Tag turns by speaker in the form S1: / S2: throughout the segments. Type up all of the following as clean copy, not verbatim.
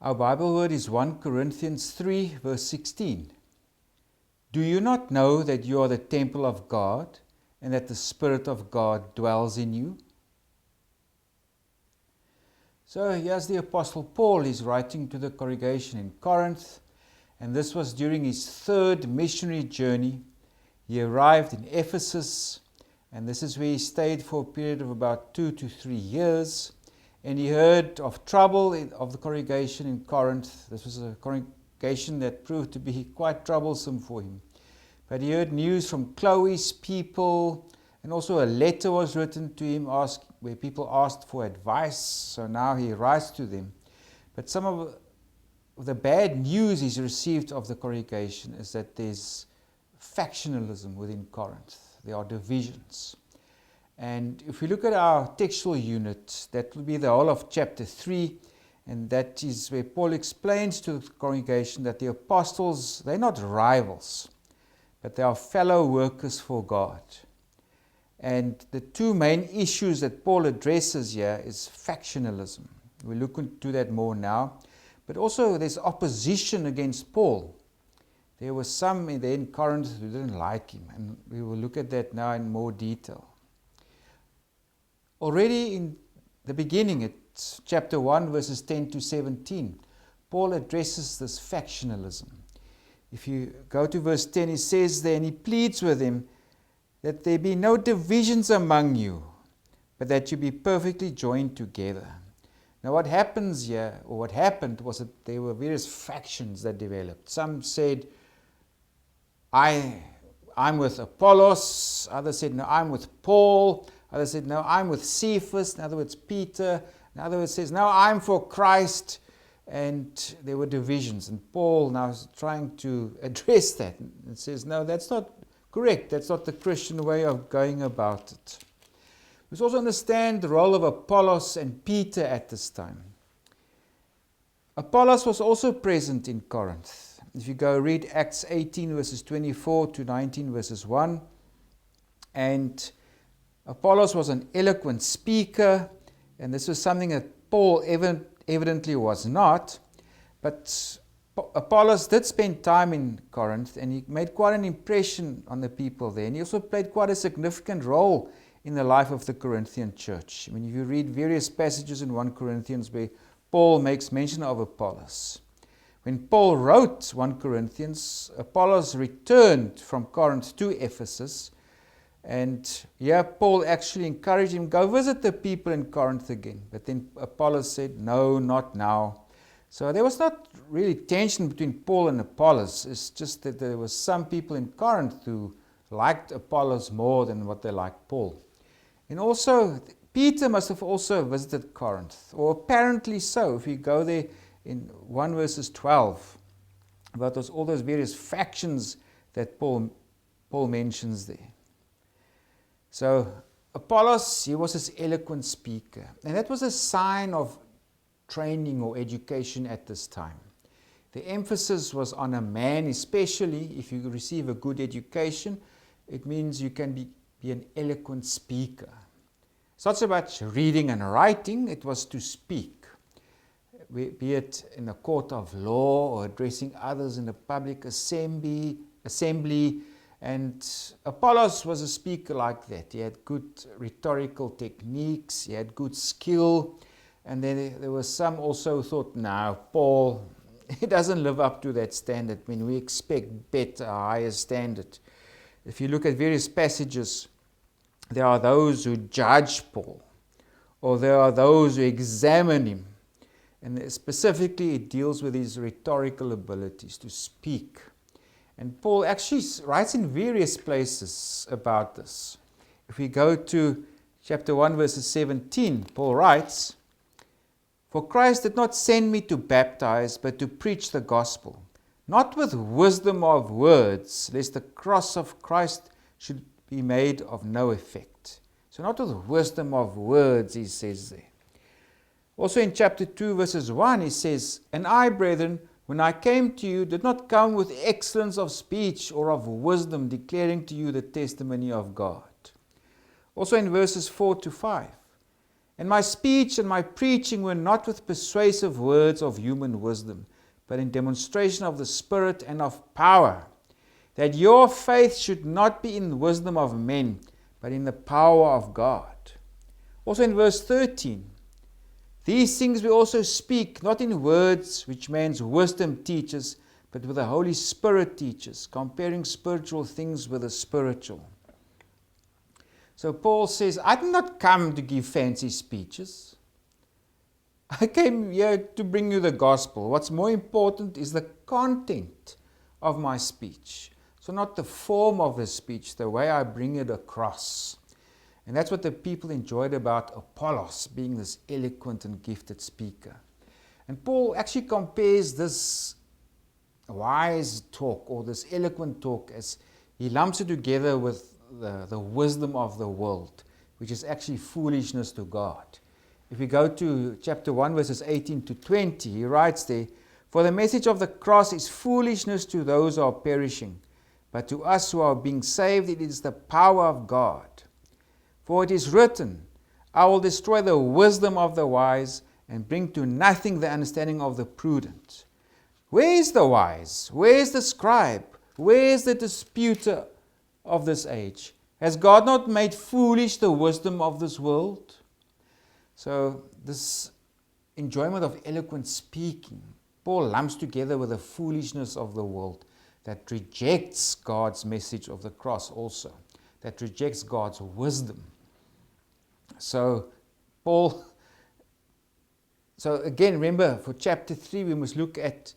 S1: Our Bible word is 1 Corinthians 3 verse 16. Do you not know that you are the temple of God and that the Spirit of God dwells in you? So here's the Apostle Paul. He's writing to the congregation in Corinth, and this was during his third missionary journey. He arrived in Ephesus, and this is where he stayed for a period of about 2 to 3 years. And he heard of trouble of the congregation in Corinth. This was a congregation that proved to be quite troublesome for him. But he heard news from Chloe's people, and also a letter was written to him where people asked for advice. So now he writes to them. But some of the bad news he's received of the congregation is that there's factionalism within Corinth. There are divisions. And if we look at our textual unit, that will be the whole of chapter 3, and that is where Paul explains to the congregation that the apostles, they're not rivals, but they are fellow workers for God. And the two main issues that Paul addresses here is factionalism. We'll look into that more now. But also there's opposition against Paul. There were some in Corinth who didn't like him, and we will look at that now in more detail. Already in the beginning, it's chapter 1, verses 10 to 17, Paul addresses this factionalism. If you go to verse 10, he says there, and he pleads with them that there be no divisions among you, but that you be perfectly joined together. Now what happens here, or what happened, was that there were various factions that developed. Some said, I'm with Apollos. Others said, no, I'm with Paul. Others said, no, I'm with Cephas. In other words, Peter. In other words, says, no, I'm for Christ. And there were divisions. And Paul now is trying to address that and says, no, that's not correct. That's not the Christian way of going about it. We must also understand the role of Apollos and Peter at this time. Apollos was also present in Corinth. If you go read Acts 18 verses 24 to 19 verses 1, and Apollos was an eloquent speaker, and this was something that Paul evidently was not. But Apollos did spend time in Corinth, and he made quite an impression on the people there. And he also played quite a significant role in the life of the Corinthian church. I mean, if you read various passages in 1 Corinthians where Paul makes mention of Apollos. When Paul wrote 1 Corinthians, Apollos returned from Corinth to Ephesus. And here Paul actually encouraged him, go visit the people in Corinth again. But then Apollos said, no, not now. So there was not really tension between Paul and Apollos. It's just that there were some people in Corinth who liked Apollos more than what they liked Paul. And also, Peter must have also visited Corinth, or apparently so. If you go there in 1 verses 12, about all those various factions that Paul mentions there. So Apollos, he was this eloquent speaker, and that was a sign of training or education at this time. The emphasis was on a man, especially if you receive a good education. It means you can be an eloquent speaker. It's not so much reading and writing, it was to speak, be it in a court of law or addressing others in a public assembly. And Apollos was a speaker like that. He had good rhetorical techniques, he had good skill, and then there was some also who thought, no, Paul, he doesn't live up to that standard. I mean, we expect better, higher standard. If you look at various passages, there are those who judge Paul, or there are those who examine him. And specifically, it deals with his rhetorical abilities to speak. And Paul actually writes in various places about this. If we go to chapter 1, verses 17, Paul writes, for Christ did not send me to baptize, but to preach the gospel, not with wisdom of words, lest the cross of Christ should be made of no effect. So not with wisdom of words, he says there. Also in chapter 2, verses 1, he says, and I, brethren, when I came to you, did not come with excellence of speech or of wisdom, declaring to you the testimony of God. Also in verses 4 to 5, And my speech and my preaching were not with persuasive words of human wisdom, but in demonstration of the Spirit and of power, that your faith should not be in the wisdom of men, but in the power of God. Also in verse 13, these things we also speak, not in words which man's wisdom teaches, but with the Holy Spirit teaches, comparing spiritual things with the spiritual. So Paul says, I did not come to give fancy speeches. I came here to bring you the gospel. What's more important is the content of my speech. So not the form of the speech, the way I bring it across. And that's what the people enjoyed about Apollos, being this eloquent and gifted speaker. And Paul actually compares this wise talk or this eloquent talk as he lumps it together with the wisdom of the world, which is actually foolishness to God. If we go to chapter 1, verses 18 to 20, he writes there, for the message of the cross is foolishness to those who are perishing, but to us who are being saved, it is the power of God. For it is written, I will destroy the wisdom of the wise and bring to nothing the understanding of the prudent. Where is the wise? Where is the scribe? Where is the disputer of this age? Has God not made foolish the wisdom of this world? So this enjoyment of eloquent speaking, Paul lumps together with the foolishness of the world that rejects God's message of the cross also, that rejects God's wisdom. So again, remember, for chapter 3, we must look at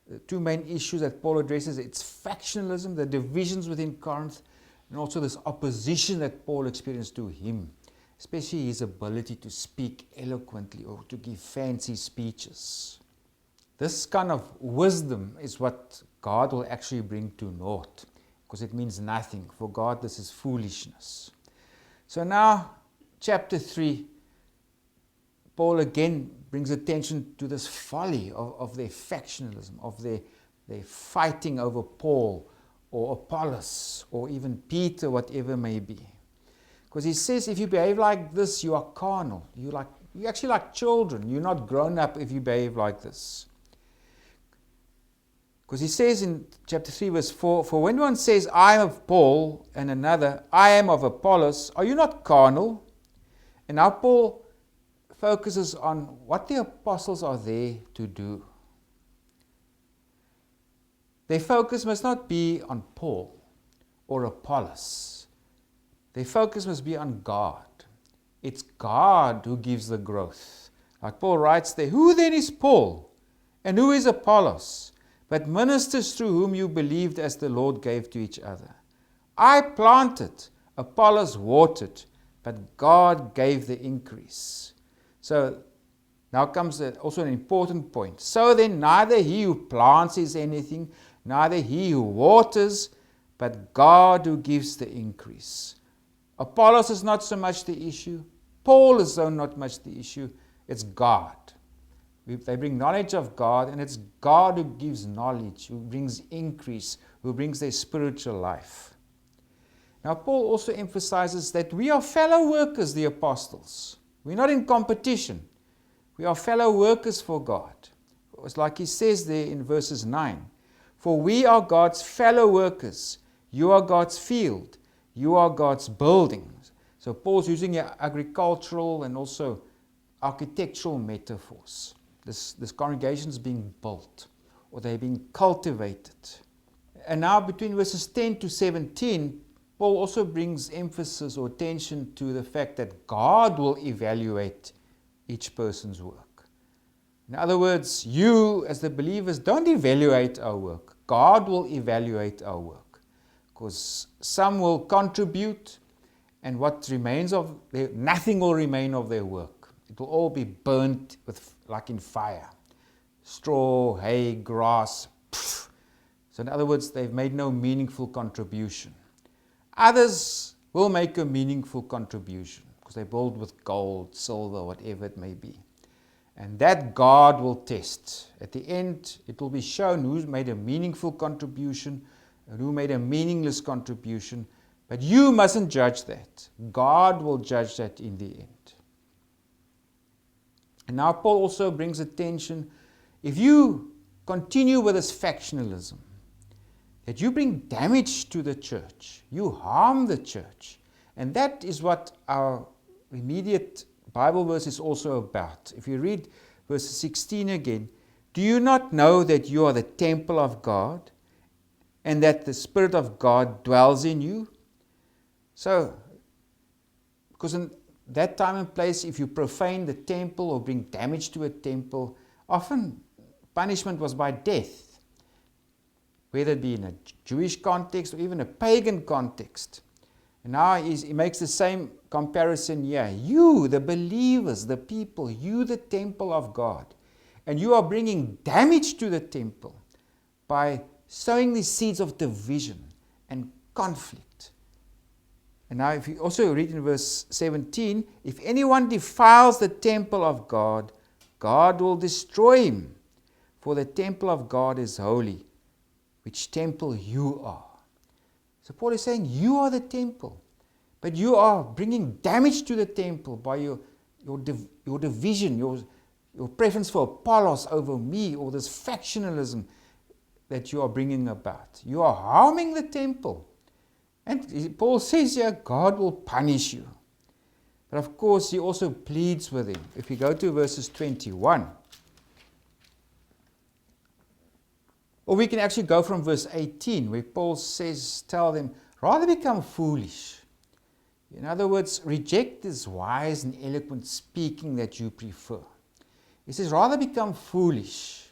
S1: the two main issues that Paul addresses. It's factionalism, the divisions within Corinth, and also this opposition that Paul experienced to him, especially his ability to speak eloquently or to give fancy speeches. This kind of wisdom is what God will actually bring to naught, because it means nothing. For God, this is foolishness. So now, chapter 3, Paul again brings attention to this folly of their factionalism, of their fighting over Paul or Apollos or even Peter, whatever may be. Because he says if you behave like this, you are carnal. You're actually like children. You're not grown up if you behave like this. Because he says in chapter 3, verse 4, for when one says, I am of Paul, and another, I am of Apollos, are you not carnal? And now Paul focuses on what the apostles are there to do. Their focus must not be on Paul or Apollos. Their focus must be on God. It's God who gives the growth. Like Paul writes there, who then is Paul? And who is Apollos? But ministers through whom you believed as the Lord gave to each other. I planted, Apollos watered, but God gave the increase. So now comes also an important point. So then neither he who plants is anything, neither he who waters, but God who gives the increase. Apollos is not so much the issue. Paul is so not much the issue. It's God. They bring knowledge of God, and it's God who gives knowledge, who brings increase, who brings their spiritual life. Now Paul also emphasizes that we are fellow workers, the apostles. We're not in competition. We are fellow workers for God. It's like he says there in verses 9. For we are God's fellow workers. You are God's field. You are God's building. So Paul's using agricultural and also architectural metaphors. This congregation is being built, or they're being cultivated. And now between verses 10 to 17, Paul also brings emphasis or attention to the fact that God will evaluate each person's work. In other words, you as the believers don't evaluate our work. God will evaluate our work. Because some will contribute, and what remains of their, nothing will remain of their work. It will all be burnt like in fire. Straw, hay, grass. Pff. So in other words, they've made no meaningful contribution. Others will make a meaningful contribution because they build with gold, silver, whatever it may be. And that God will test. At the end, it will be shown who's made a meaningful contribution and who made a meaningless contribution. But you mustn't judge that. God will judge that in the end. And now Paul also brings attention, if you continue with this factionalism, that you bring damage to the church, you harm the church. And that is what our immediate Bible verse is also about. If you read verse 16 again, do you not know that you are the temple of God and that the Spirit of God dwells in you? So, because in that time and place, if you profane the temple or bring damage to a temple, often punishment was by death, whether it be in a Jewish context or even a pagan context. And now he makes the same comparison here. You, the believers, the people, you, the temple of God, and you are bringing damage to the temple by sowing the seeds of division and conflict. And now if you also read in verse 17, if anyone defiles the temple of God, God will destroy him, for the temple of God is holy, which temple you are. So Paul is saying, you are the temple, but you are bringing damage to the temple by your division, your preference for Apollos over me, or this factionalism that you are bringing about. You are harming the temple. And Paul says here, God will punish you. But of course, he also pleads with him. If you go to verses 21, or we can actually go from verse 18, where Paul says, tell them, rather become foolish. In other words, reject this wise and eloquent speaking that you prefer. He says, rather become foolish.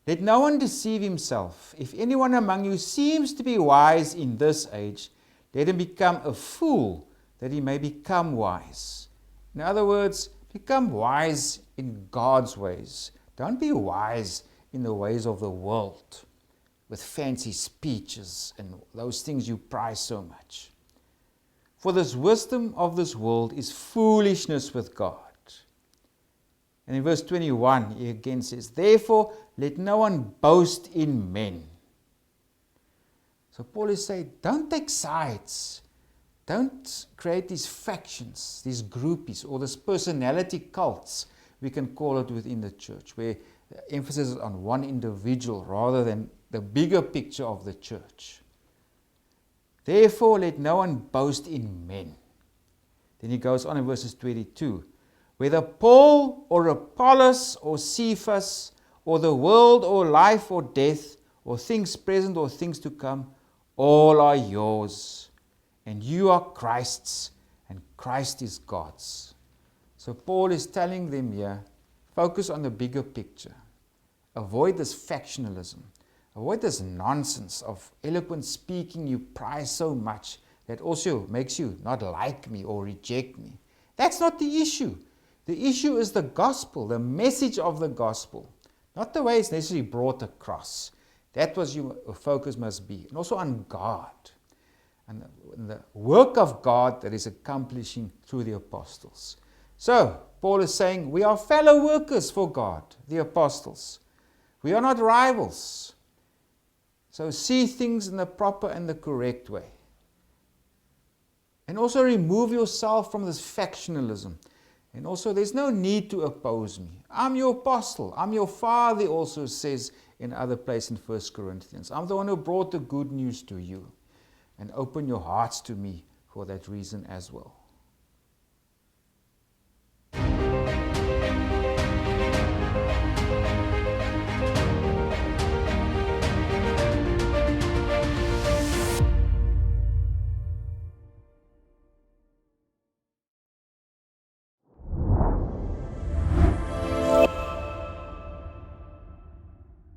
S1: Let no one deceive himself. If anyone among you seems to be wise in this age, let him become a fool, that he may become wise. In other words, become wise in God's ways. Don't be wise in the ways of the world, with fancy speeches and those things you prize so much. For this wisdom of this world is foolishness with God. And in verse 21, he again says, therefore, let no one boast in men. So Paul is saying, don't take sides. Don't create these factions, these groupies, or these personality cults, we can call it within the church, where the emphasis is on one individual rather than the bigger picture of the church. Therefore, let no one boast in men. Then he goes on in verses 22. Whether Paul or Apollos or Cephas or the world or life or death or things present or things to come, all are yours, and you are Christ's, and Christ is God's. So Paul is telling them here, focus on the bigger picture. Avoid this factionalism. Avoid this nonsense of eloquent speaking you prize so much that also makes you not like me or reject me. That's not the issue. The issue is the gospel, the message of the gospel, not the way it's necessarily brought across. That was your focus must be. And also on God and the work of God that is accomplishing through the apostles. So, Paul is saying, we are fellow workers for God, the apostles. We are not rivals. So see things in the proper and the correct way. And also remove yourself from this factionalism. And also there's no need to oppose me. I'm your apostle. I'm your father, he also says in other place in 1 Corinthians. I'm the one who brought the good news to you. And open your hearts to me for that reason as well.